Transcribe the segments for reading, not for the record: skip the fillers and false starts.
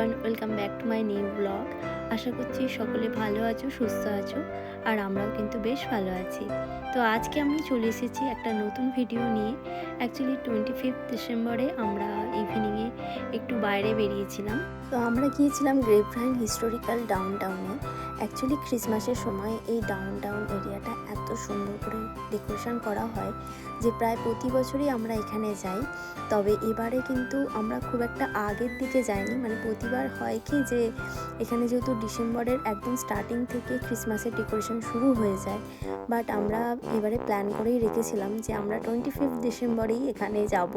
Everyone, welcome back to my new blog. আশা করছি সকলে ভালো আছো, সুস্থ আছো, আর আমরাও কিন্তু বেশ ভালো আছি। তো আজকে আমি চলে এসেছি একটা নতুন ভিডিও নিয়ে। অ্যাকচুয়ালি 25 ডিসেম্বরে আমরা ইভিনিংয়ে একটু বাইরে বেরিয়েছিলাম। তো আমরা গিয়েছিলাম গ্রেপভাইন হিস্টোরিক্যাল ডাউনটাউনে। অ্যাকচুয়ালি ক্রিসমাসের সময় এই ডাউনটাউন এরিয়াটা এত সুন্দর করে ডেকোরেশন করা হয় যে প্রায় প্রতি বছরই আমরা এখানে যাই। তবে এবারে কিন্তু আমরা খুব একটা আগের দিকে যাইনি, মানে প্রতিবার হয় কি যে এখানে যেহেতু ডিসেম্বরের একদম স্টার্টিং থেকে ক্রিসমাসের ডেকোরেশন শুরু হয়ে যায়, বাট আমরা এবারে প্ল্যান করেই রেখেছিলাম যে আমরা 25 ডিসেম্বরেই এখানে যাব।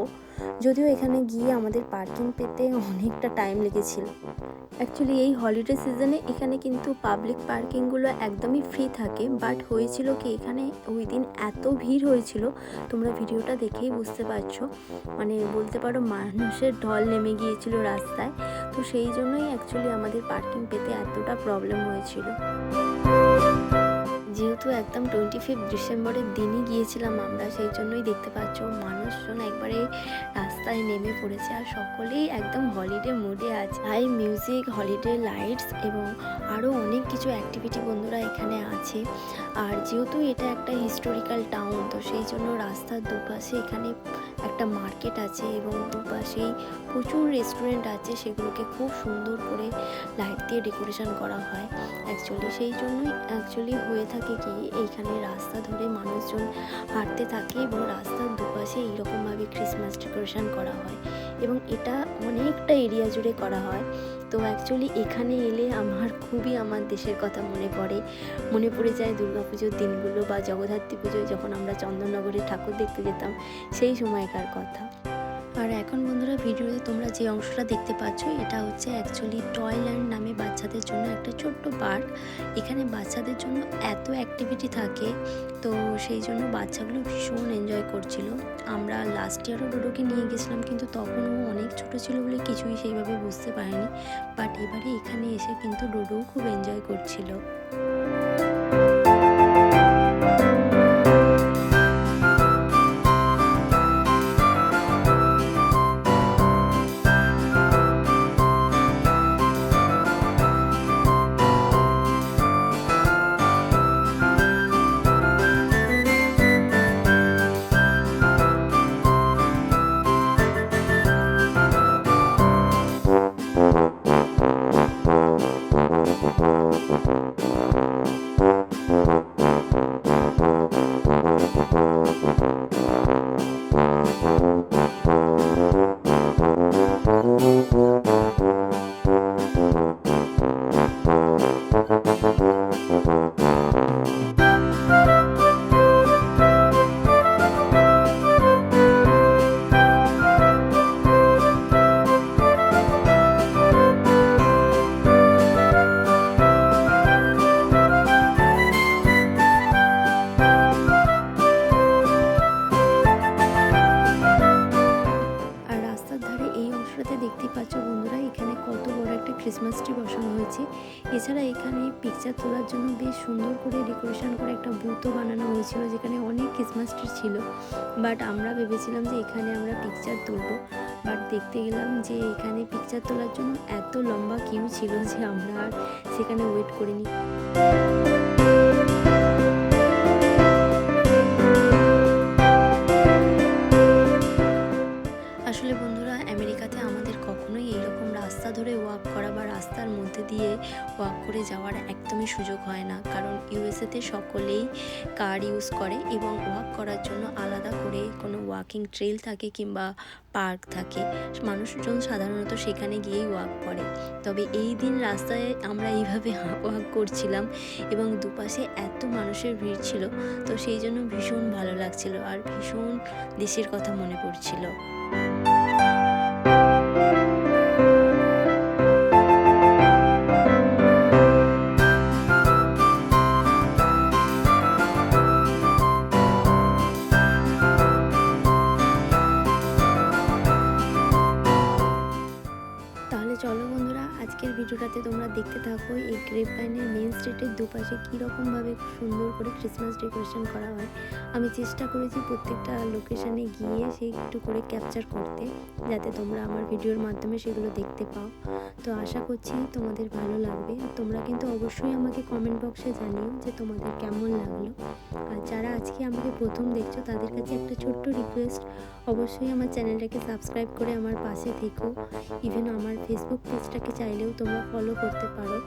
যদিও এখানে গিয়ে আমাদের পার্কিং পেতে অনেকটা টাইম লেগেছিল। অ্যাকচুয়ালি এই হলিডে সিজনে এখানে কিন্তু পাবলিক পার্কিংগুলো একদমই ফ্রি থাকে, বাট হয়েছিল কি এখানে ওই দিন এত ভিড় হয়েছিল, তোমরা ভিডিওটা দেখেই বুঝতে পারছো, মানে বলতে পারো মানুষের ঢল নেমে গিয়েছিল রাস্তায়। তো সেই জন্যই অ্যাকচুয়ালি আমাদের পার্কিং পেতে এতটা প্রবলেম হয়েছিল। যেহেতু একদম 25 ডিসেম্বরের দিনই গিয়েছিলাম আমরা, সেই জন্যই দেখতে পাচ্ছ মানুষজন একবারে রাস্তায় নেমে পড়েছে, আর সকলেই একদম হলিডে মুডে আছে। হাই মিউজিক, হলিডে লাইটস এবং আরও অনেক কিছু অ্যাক্টিভিটি বন্ধুরা এখানে আছে। আর যেহেতু এটা একটা হিস্টোরিক্যাল টাউন, তো সেই জন্য রাস্তার দুপাশে এখানে একটা মার্কেট আছে এবং দুপাশেই প্রচুর রেস্টুরেন্ট আছে, সেগুলোকে খুব সুন্দর করে লাইট দিয়ে ডেকোরেশন করা হয়। অ্যাকচুয়ালি সেই জন্যই অ্যাকচুয়ালি হয়ে থাকে কি এইখানে রাস্তা ধরে মানুষজন হাঁটতে থাকে এবং রাস্তার দুপাশে এইরকমভাবে ক্রিসমাস ডেকোরেশন করা হয় এবং এটা অনেকটা এরিয়া জুড়ে করা হয়। তো অ্যাকচুয়ালি এখানে এলে আমার দেশের কথা মনে পড়ে যায় দুর্গাপুজোর দিনগুলো বা জগদ্ধাত্রী পুজোয় যখন আমরা চন্দননগরে ঠাকুর দেখতে যেতাম, সেই সময়কার কথা। আর এখন বন্ধুরা ভিডিওতে তোমরা যে অংশটা দেখতে পাচ্ছ এটা হচ্ছে অ্যাকচুয়ালি টয়ল্যান্ড নামে বাচ্চাদের জন্য একটা ছোট্ট পার্ক। এখানে বাচ্চাদের জন্য এত অ্যাক্টিভিটি থাকে, তো সেই জন্য বাচ্চাগুলো ভীষণ এনজয় করছিল। আমরা লাস্ট ইয়ারও ডোডোকে নিয়ে গেছিলাম, কিন্তু তখনও অনেক ছোট ছিল বলে কিছুই সেইভাবে বুঝতে পারিনি, বাট এবারে এখানে এসে কিন্তু ডোডোও খুব এনজয় করছিল। দেখতে পাচ্ছ বন্ধুরা এখানে কত বড় একটা ক্রিসমাস ট্রি বসানো হয়েছে। এছাড়া এখানে পিকচার তোলার জন্য বেশ সুন্দর করে ডেকোরেশন করে একটা বুথও বানানো হয়েছিল, যেখানে অনেক ক্রিসমাস ট্রি ছিল। বাট আমরা ভেবেছিলাম যে এখানে আমরা পিকচার তুলবো, বাট দেখতে গেলাম যে এখানে পিকচার তোলার জন্য এত লম্বা কিউ ছিল যে আমরা আর সেখানে ওয়েট করিনি। আসলে বন্ধুরা আমেরিকাতে আমাদের কখনোই এইরকম রাস্তা ধরে ওয়াক করা বা রাস্তার মধ্যে দিয়ে ওয়াক করে যাওয়ার একদমই সুযোগ হয় না, কারণ ইউএসএতে সকলেই কার ইউজ করে এবং ওয়াক করার জন্য আলাদা করে কোনো ওয়াকিং ট্রেল থাকে কিংবা পার্ক থাকে, মানুষজন সাধারণত সেখানে গিয়েই ওয়াক করে। তবে এই দিন রাস্তায় আমরা এইভাবে ওয়াক করছিলাম এবং দুপাশে এত মানুষের ভিড় ছিল, তো সেই জন্য ভীষণ ভালো লাগছিল আর ভীষণ দেশের কথা মনে পড়ছিল। তাহলে চলো বন্ধুরা আজকের ভিডিওটা সাথে তোমরা দেখতে থাকো এই গ্রেপ ভাইনের মেন স্ট্রিটের দুপাশে কীরকমভাবে সুন্দর করে ক্রিসমাস ডেকোরেশন করা হয়। আমি চেষ্টা করেছি প্রত্যেকটা লোকেশানে গিয়ে সেই একটু করে ক্যাপচার করতে, যাতে তোমরা আমার ভিডিওর মাধ্যমে সেগুলো দেখতে পাও। তো আশা করছি তোমাদের ভালো লাগবে। তোমরা কিন্তু অবশ্যই আমাকে কমেন্ট বক্সে জানিও যে তোমাদের কেমন লাগলো। আর যারা আজকে আমাকে প্রথম দেখছো তাদের কাছে একটা ছোট্ট রিকোয়েস্ট, অবশ্যই আমার চ্যানেলটাকে সাবস্ক্রাইব করে আমার পাশে থেকো। ইভেন আমার ফেসবুক পেজটাকে চাইলেও তোমরা ফলো করতে পারো।